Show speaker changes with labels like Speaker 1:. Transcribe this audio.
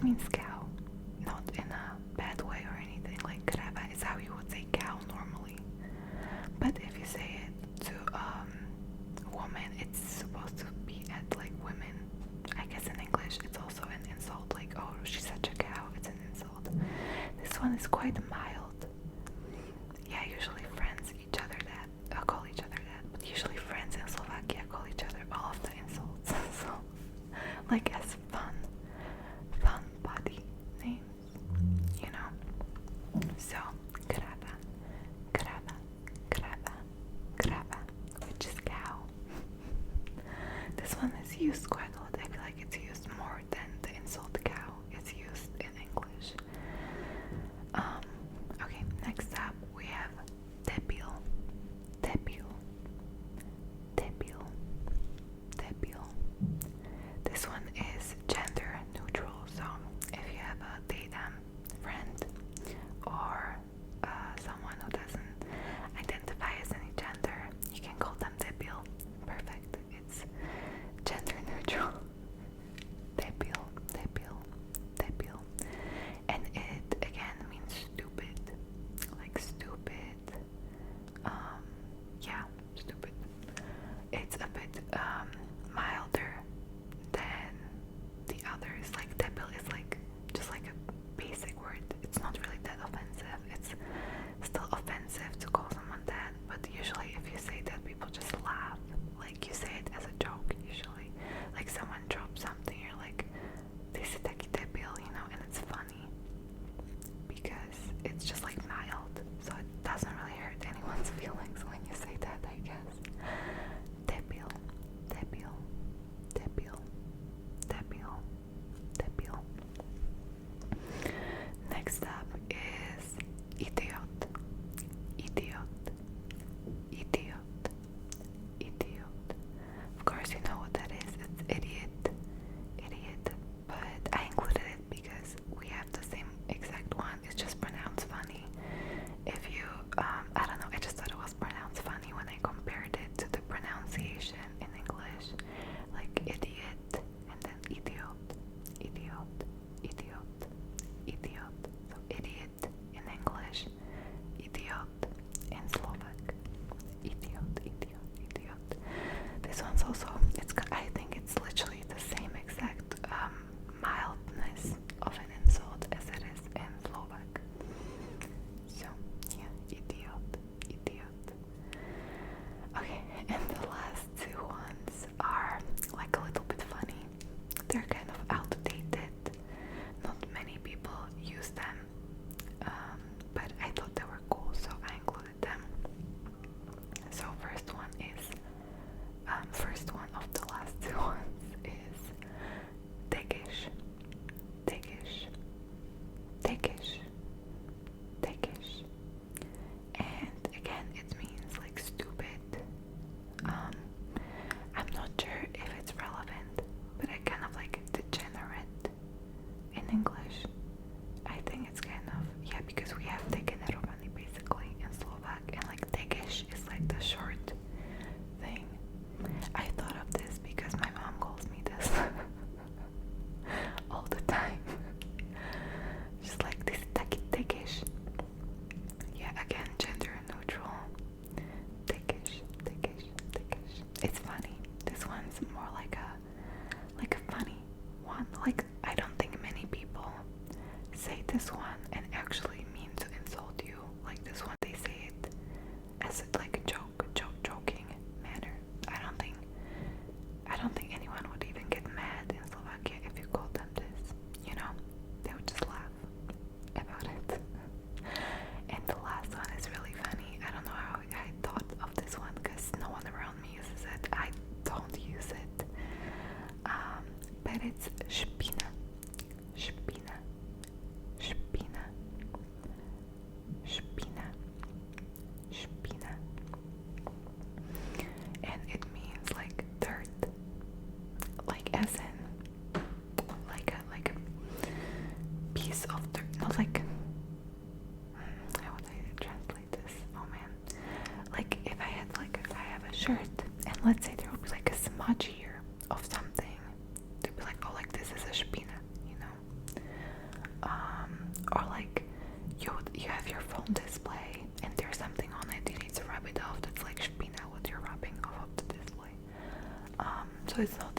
Speaker 1: means cow, not in a bad way or anything. Like krava is how you would say cow normally, but if you say it to woman, it's supposed to be at like women. I guess in English it's also an insult, like, oh, she's such a cow, it's an insult. This one is quite mild. Yeah, usually friends call each other that, but usually friends in Slovakia call each other all of the insults. So, like as fun body names, you know. So, krava, which is cow. This one is used quite a lot. I feel like it's used more than the insult cow is used in English. Okay, next up we have debil. This one is gender neutral, so if you have a datum friend or someone who doesn't identify as any gender, you can call them debil. Perfect. It's gender neutral. Debil. And it again means stupid. Like stupid. Yeah, stupid. It's a bit milder than the others. Like debil is like just like a basic word. It's not really that offensive. It's still offensive to call someone that, but usually if you say that, people just laugh. Like you say it as a joke usually. Like someone drops something, you're like, this is taki debil, you know, and it's funny because it's just like mild, so it doesn't really hurt anyone's feelings when you say that, I guess. Debil. Next up is idiot. Of course you know what that is. It's idiot, but I included it because we have the same exact one. It's just pronounced funny. If you I don't know, I just thought it was pronounced funny when I compared it to the pronunciation in English, like idiot and then idiot. So idiot in English, idiot in Slovak. Idiot. This one's also, I think it's literally the same exact mildness of an insult as it is in Slovak. So yeah, idiot. Okay, and the last two ones are like a little bit funny. They're kind of outdated. Not many people use them, but I thought they were cool, so I included them. So first one of the last two ones is tekish. And again, it means like stupid. I'm not sure if it's relevant, but I kind of like degenerate in English. I think it's kind of, yeah, because we have degenerovaný basically in Slovak, and like tekish is like the short thing. I thought of this because my mom calls me this all the time. She's like, this is tekish. Yeah, again, gender neutral. Tekish. It's funny. This one's more like a funny one. Like, I don't think many people say this one and actually mean to insult you. Like this one, they say it as like a joking manner. I don't think anyone would even get mad in Slovakia if you called them this. You know, they would just laugh about it. And the last one is really funny. I don't know how I thought of this one because no one around me uses it. I don't use it. But it's špina. And it means like dirt. Like as in like a piece of dirt. Not like, how would I translate this? Oh man. Like if I have a shirt and let's say there would be like a smudge here of something, they'd be like, oh, like this is a špina, you know? or like you have your phone display and there's something on it, you need to rub it off. That's like spina, what you're rubbing off of the display. So it's not